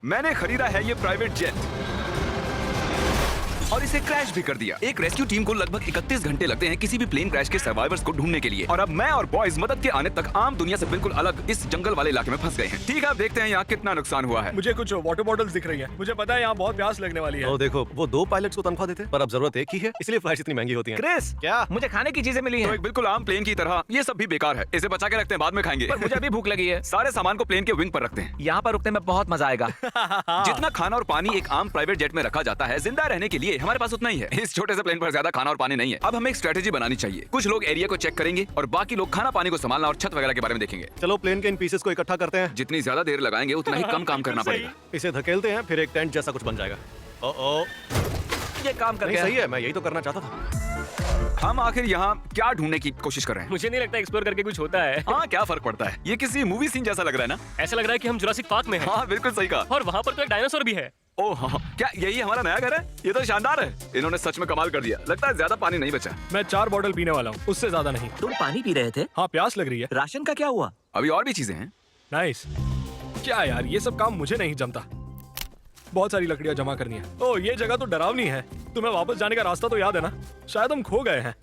मैंने खरीदा है ये प्राइवेट जेट और इसे क्रैश भी कर दिया। एक रेस्क्यू टीम को लगभग 31 घंटे लगते हैं किसी भी प्लेन क्रैश के सर्वाइवर्स को ढूंढने के लिए, और अब मैं और बॉयज मदद के आने तक आम दुनिया से बिल्कुल अलग इस जंगल वाले इलाके में फंस गए हैं। ठीक है, अब देखते हैं यहाँ कितना नुकसान हुआ है। मुझे कुछ वाटर बॉटल्स दिख रही हैं। मुझे पता है यहाँ बहुत प्यास लगने वाली है। तो देखो, वो 2 पायलट्स को तनख्वाह देते, पर अब जरूरत एक ही है, इसलिए फ्लाइट्स इतनी महंगी होती हैं। क्रिस, क्या? मुझे खाने की चीजें मिली तो हैं। एक बिल्कुल आम प्लेन की तरह ये सब भी बेकार है। इसे बचा के रखते हैं, बाद में खाएंगे। पर मुझे अभी भूख लगी है। सारे सामान को प्लेन के विंग पर रखते हैं। यहाँ पर रुकने में बहुत मजा आएगा। जितना खाना और पानी एक आम प्राइवेट जेट में रखा जाता है, जिंदा रहने के लिए हमारे पास उतना ही है। इस छोटे से प्लेन पर ज्यादा खाना और पानी नहीं है। अब हमें एक स्ट्रेटेजी बनानी चाहिए। कुछ लोग एरिया को चेक करेंगे और बाकी लोग खाना पानी को संभालना और छत वगैरह के बारे में देखेंगे। चलो प्लेन के इन पीसेस को इकट्ठा करते हैं, जितनी ज्यादा देर लगाएंगे उतना ही कम काम करना पड़ेगा। इसे धकेलते हैं, फिर एक टेंट जैसा कुछ बन जाएगा। ओ ये काम कर नहीं, गया। सही है, मैं यही तो करना चाहता था। हम आखिर यहाँ क्या ढूंढने की कोशिश कर रहे हैं? मुझे नहीं लगता एक्सप्लोर करके कुछ होता है। हाँ, क्या फर्क पड़ता है? ये किसी मूवी सीन जैसा लग रहा है ना? ऐसा लग रहा है कि हम जुरासिक पार्क में हैं। हाँ, बिल्कुल सही कहा। और वहाँ पर तो एक डायनासोर भी है। ओह हाँ, क्या यही हमारा नया घर है? ये तो शानदार है। इन्होंने सच में कमाल कर दिया। लगता है ज्यादा पानी नहीं बचा। मैं 4 बॉटल पीने वाला हूँ, उससे ज्यादा नहीं। तुम पानी पी रहे थे? हाँ, प्यास लग रही है। राशन का क्या हुआ? अभी और भी चीजें हैं। नाइस। क्या यार, ये सब काम मुझे नहीं जमता। बहुत सारी लकड़ियाँ जमा करनी है। ओह, ये जगह तो डरावनी है। तुम्हें वापस जाने का रास्ता तो याद है ना? शायद हम खो गए हैं।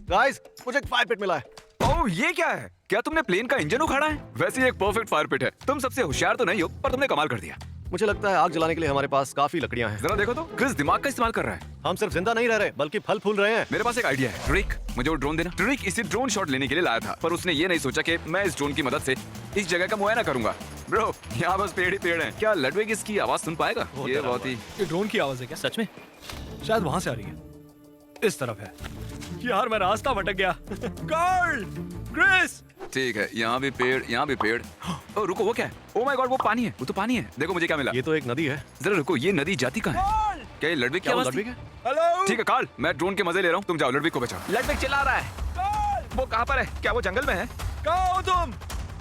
गाइस, मुझे एक फायर पिट मिला है। ओह, ये क्या है? क्या तुमने प्लेन का इंजन उखाड़ा है? वैसे ये एक परफेक्ट फायर पिट है। तुम सबसे होशियार तो नहीं हो, पर तुमने कमाल कर दिया। मुझे लगता है आग जलाने के लिए हमारे पास काफी लकड़ियां हैं। जरा देखो तो, क्रिस दिमाग का इस्तेमाल कर रहा है। हम सिर्फ जिंदा नहीं रह रहे, बल्कि फल फूल रहे हैं। मेरे पास एक आइडिया है। ट्रिक, मुझे वो ड्रोन देना। ट्रिक इसे ड्रोन शॉट लेने के लिए लाया था, पर उसने ये नहीं सोचा कि मैं इस ड्रोन की मदद से इस जगह का मुआयना करूंगा। ब्रो, यहाँ बस पेड़ ही पेड़ हैं। क्या लडविग इसकी आवाज सुन पाएगा? ये डरा बहुत ही ये ड्रोन की आवाज है क्या? सच में? शायद वहां से आ रही है। इस तरफ है। यार, मैं रास्ता भटक गया। Karl, Chris. ठीक है। यहाँ भी पेड़, यहाँ भी पेड़। ओ रुको, वो क्या है? ओ माय गॉड, वो पानी है। वो तो पानी है। देखो मुझे क्या मिला। ये तो एक नदी है। जरा रुको, ये नदी जाती कहाँ है? क्या ये लडविग की क्या वो आवाज थी? लड़वी है? हेलो। ठीक है कार्ल, मैं ड्रोन के मजे ले रहा हूँ। तुम जाओ, लडविग को बचाओ। लड़विक चिल्ला रहा है। वो कहाँ पर है? क्या वो जंगल में है? कहाँ हो तुम?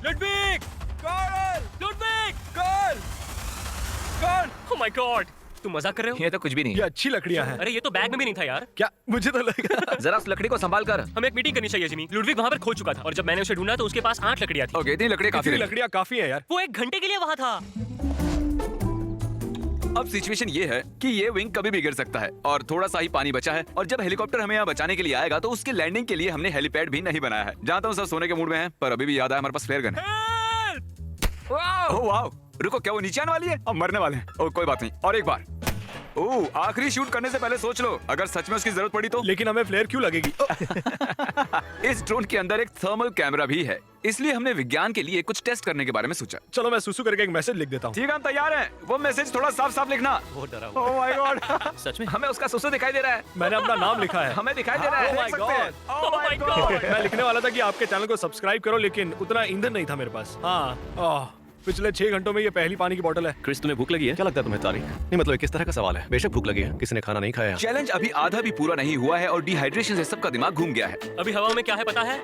Ludwig! Karl! Ludwig! Karl! Karl! Oh my God, तुम मजाक कर रहे हो? ये तो कुछ भी नहीं ये है। अच्छी लकड़ियाँ हैं। अरे ये तो बैग में भी नहीं था यार। क्या? मुझे तो लगा। जरा उस लकड़ी को संभाल कर। हमें एक मीटिंग करनी चाहिए जिमी। लुडविग वहाँ पर खो चुका था और जब मैंने उसे ढूंढा तो उसके पास 8 लकड़ियाँ थी। ओके, इतनी लकड़ी काफी इतनी रही। लकड़ियाँ काफी है यार। वो 1 घंटे के लिए वहाँ था। अब सिचुएशन ये है कि ये विंग कभी भी गिर सकता है और थोड़ा सा ही पानी बचा है, और जब हेलीकॉप्टर हमें यहाँ बचाने के लिए आएगा तो उसके लैंडिंग के लिए हमने हेलीपैड भी नहीं बनाया है। जानता हूँ सब सोने के मूड में है, पर अभी भी याद है हमारे पास फ्लेयर गन है। ओह वाओ, रुको, क्या वो नीचे आने वाली है? हम मरने वाले हैं। ओह कोई बात नहीं, और एक बार। ओह, आखिरी शूट करने से पहले सोच लो, अगर सच में उसकी जरूरत पड़ी तो। लेकिन हमें फ्लेयर क्यों लगेगी? इस ड्रोन के अंदर एक थर्मल कैमरा भी है, इसलिए हमने विज्ञान के लिए कुछ टेस्ट करने के बारे में सोचा। चलो मैं सुसु करके एक मैसेज लिख देता हूँ। ठीक है, हम तैयार हैं। वो मैसेज थोड़ा साफ साफ लिखना। वो डरा हुआ। ओह माय गॉड, सच में? हमें उसका सुसु दिखाई दे रहा है। मैंने अपना नाम लिखा है। हमें दिखाई दे रहा Oh है। my देख सकते हैं। God! Oh my God. मैं लिखने वाला था कि आपके चैनल को सब्सक्राइब करो, लेकिन उतना ईंधन नहीं था मेरे पास। हाँ, पिछले 6 घंटों में ये पहली पानी की बोतल है। क्रिस, तुम्हें भूख लगी है? क्या लगता है तुम्हें तारी? नहीं, मतलब ये किस तरह का सवाल है? बेशक भूख लगी है, किसी ने खाना नहीं खाया। चैलेंज अभी आधा भी पूरा नहीं हुआ है और डिहाइड्रेशन से सबका दिमाग घूम गया है। अभी हवा में क्या है पता है?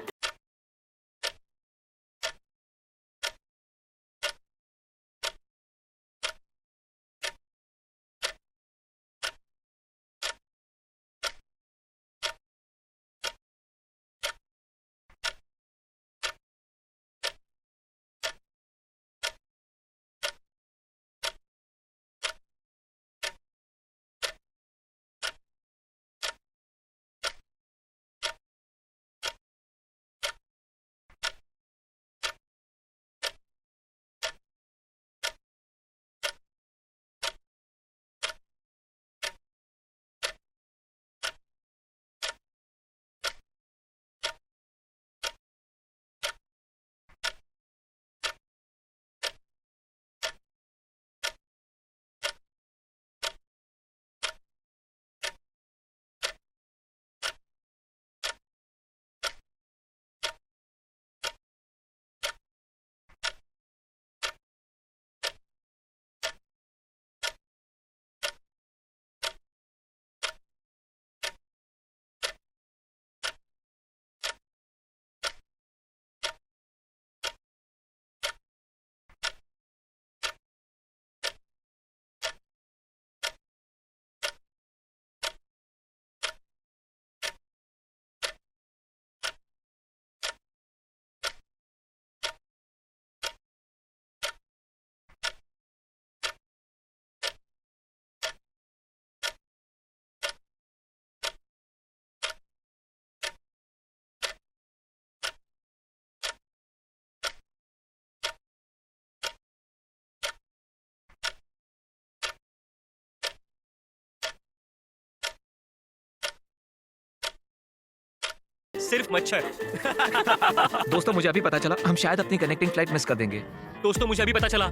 सिर्फ मच्छर। दोस्तों मुझे अभी पता चला हम शायद अपनी कनेक्टिंग फ्लाइट मिस कर देंगे। दोस्तों मुझे अभी पता चला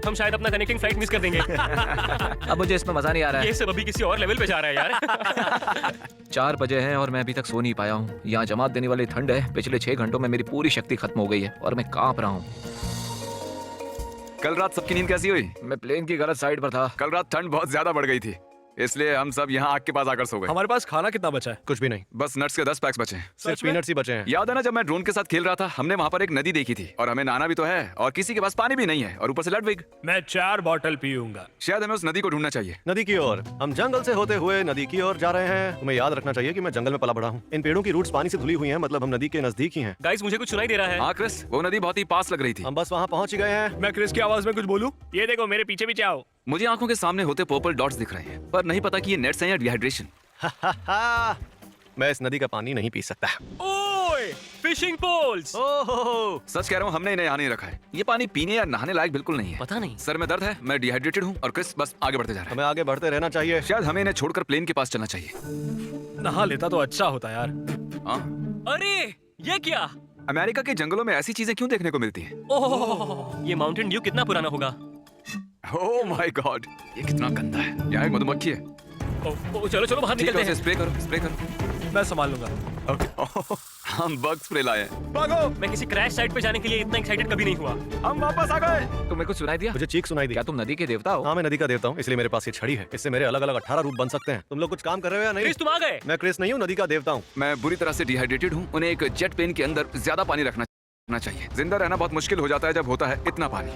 हम शायद अपना कनेक्टिंग फ्लाइट मिस कर देंगे। अब मुझे इसमें मजा नहीं आ रहा है। ये सब अभी किसी और लेवल पे जा रहा है यार। 4 बजे हैं और मैं अभी तक सो नहीं पाया हूँ। यहाँ जमात देने वाली ठंड है। पिछले 6 घंटों में मेरी पूरी शक्ति खत्म हो गई है और मैं कांप रहा हूँ। कल रात सबकी नींद कैसी हुई? मैं प्लेन की गलत साइड पर था। कल रात ठंड बहुत ज्यादा बढ़ गई थी, इसलिए हम सब यहाँ आग के पास आकर सो गए। हमारे पास खाना कितना बचा है? कुछ भी नहीं, बस नट्स के 10 पैक्स बचे हैं। सिर्फ पीनट्स ही बचे हैं। याद है ना जब मैं ड्रोन के साथ खेल रहा था, हमने वहाँ पर एक नदी देखी थी और हमें नहाना भी तो है और किसी के पास पानी भी नहीं है और ऊपर से लडविग। मैं 4 बॉटल पीऊंगा। शायद हमें उस नदी को ढूंढना चाहिए। नदी की ओर। हम जंगल से होते हुए नदी की ओर जा रहे हैं। तुम्हें याद रखना चाहिए कि मैं जंगल में पला बड़ा हूँ। इन पेड़ों की रूट्स पानी से धुली हुई हैं, मतलब हम नदी के नजदीक ही हैं। गाइस मुझे कुछ सुनाई दे रहा है। हाँ क्रिस, वो नदी बहुत ही पास लग रही थी। हम बस वहाँ पहुँच ही गए हैं। मैं क्रिस की आवाज में कुछ बोलूं? ये देखो मेरे पीछे पीछे आओ। मुझे आंखों के सामने होते पर्पल डॉट्स दिख रहे हैं, पर नहीं पता कि ये नेट्स हैं या डिहाइड्रेशन। मैं इस नदी का पानी नहीं पी सकता। ओए फिशिंग पोल्स। ओह, सच कह रहा हूँ, हमने इन्हें यहाँ नहीं रखा है। ये पानी पीने या नहाने लायक बिल्कुल नहीं है। पता नहीं। सर में दर्द है, मैं डिहाइड्रेटेड हूँ और क्रिस बस आगे बढ़ते जा रहा है। हमें आगे बढ़ते रहना चाहिए। शायद हमें इन्हें छोड़कर प्लेन के पास चलना चाहिए। नहा लेता तो अच्छा होता यार। हाँ, अरे ये क्या? अमेरिका के जंगलों में ऐसी चीजें क्यों देखने को मिलती हैं? ओह ये माउंटेन ड्यू कितना पुराना होगा। ओह माय गॉड, ये कितना गंदा है। यहाँ एक मधुमक्खी है। ओह चलो चलो बाहर ठीक है, निकलते उसे हैं। स्प्रे करो, स्प्रे करो। मैं संभाल लूंगा। ओके, हम बग स्प्रे लाए हैं। भागो। मैं किसी क्रैश साइट पे जाने के लिए इतना एक्साइटेड कभी नहीं हुआ। हम वापस आ गए। तुम्हें कुछ सुनाई दिया? मुझे चीख सुनाई दी। क्या तुम नदी के देवता हो? हाँ, मैं नदी का देवता हूँ, इसलिए मेरे पास ये छड़ी है। इससे मेरे अलग अलग 18 रूप बन सकते हैं। तुम लोग कुछ काम कर रहे हो या नहीं? क्रिस तुम आ गए। मैं क्रिस नहीं हूँ, नदी का देवता हूँ। मैं बुरी तरह से डिहाइड्रेटेड हूँ। उन्हें एक जेट पेन के अंदर ज्यादा पानी रखना चाहिए। जिंदा रहना बहुत मुश्किल हो जाता है जब होता है इतना पानी।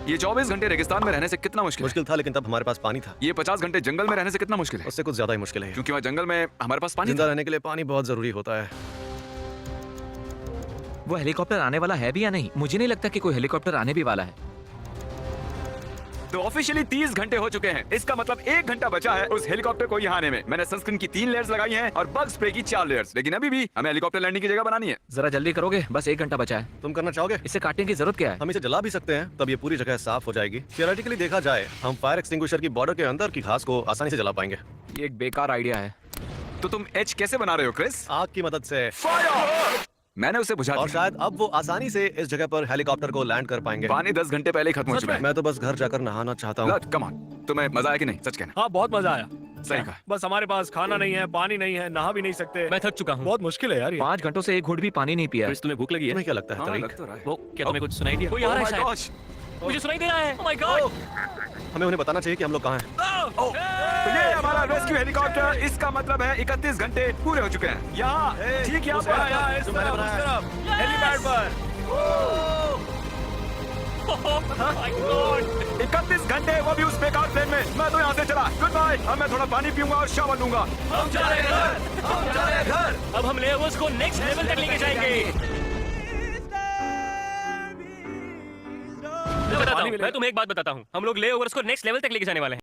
ये 24 घंटे रेगिस्तान में रहने से कितना मुश्किल है? मुश्किल था, लेकिन तब हमारे पास पानी था। ये 50 घंटे जंगल में रहने से कितना मुश्किल है? उससे कुछ ज्यादा ही मुश्किल है। क्योंकि वहाँ जंगल में हमारे पास पानी जिंदा था। रहने के लिए पानी बहुत जरूरी होता है। वो हेलीकॉप्टर आने वाला है भी या नहीं? मुझे नहीं लगता कि कोई हेलीकॉप्टर आने भी वाला है। तो ऑफिशियली 30 घंटे हो चुके हैं। इसका मतलब 1 घंटा बचा है उस हेलीकॉप्टर को यहाँ आने में। मैंने सनस्क्रीन की 3 लेयर्स लगाई हैं और बग स्प्रे की 4 लेयर्स, लेकिन अभी भी हमें हेलीकॉप्टर लैंडिंग की जगह बनानी है। जरा जल्दी करोगे? बस 1 घंटा बचा है। तुम करना चाहोगे? इसे काटने की जरूरत क्या है? हम इसे जला भी सकते हैं, तब ये पूरी जगह साफ हो जाएगी। थियोरेटिकली देखा जाए, हम फायर एक्सटिंग्विशर की बॉर्डर के अंदर की घास को आसानी से जला पाएंगे। ये एक बेकार आइडिया है। तो तुम एच कैसे बना रहे हो क्रिस? आग की मदद से। मैंने उसे बुझा और दिया। शायद अब वो आसानी से इस जगह पर हेलीकॉप्टर को लैंड कर पाएंगे। पानी 10 घंटे पहले ही खत्म हो चुका है। मैं तो बस घर जाकर नहाना चाहता हूँ। कम ऑन, तुम्हें मजा आया कि नहीं? सच कहना। हाँ बहुत मजा आया। सही कहा। बस हमारे पास खाना नहीं है, पानी नहीं है, नहा भी नहीं सकते। मैं थक चुका हूँ। बहुत मुश्किल है यार ये। 5 घंटों से एक घूंट भी पानी नहीं पिया है। क्रिस तुम्हें भूख लगी है? तुम्हें क्या लगता है हाँ, तरीक? लग तो रहा है। वो क्या तुम्हें कुछ सुनाई दिया? कोई आ Oh रहा my है शायद। gosh! मुझे सुनाई दे रहा है। Oh my God! हमें उन्हें बताना चाहिए कि हम लोग कहाँ हैं। तो ये हमारा रेस्क्यू हेलीकॉप्टर, इसका मतलब है 31 घंटे पूरे हो चुके हैं। यहाँ ठीक यहाँ पर। यहाँ इस तरफ, उस तरफ, हेलीपैड पर। Oh my God! 31 घंटे, वो भी उस बेकार प्लेन में। मैं तो यहाँ से चला। Goodbye. अब मैं थोड़ा पानी पीऊंगा और शावर लूंगा। हम जा रहे हैं घर। अब हम लेवर्स को नेक्स्ट लेवल तक लेके जाएंगे। मैं तुम्हें एक बात बताता हूँ, हम लोग लेओवर्स को नेक्स्ट लेवल तक लेके जाने वाले हैं।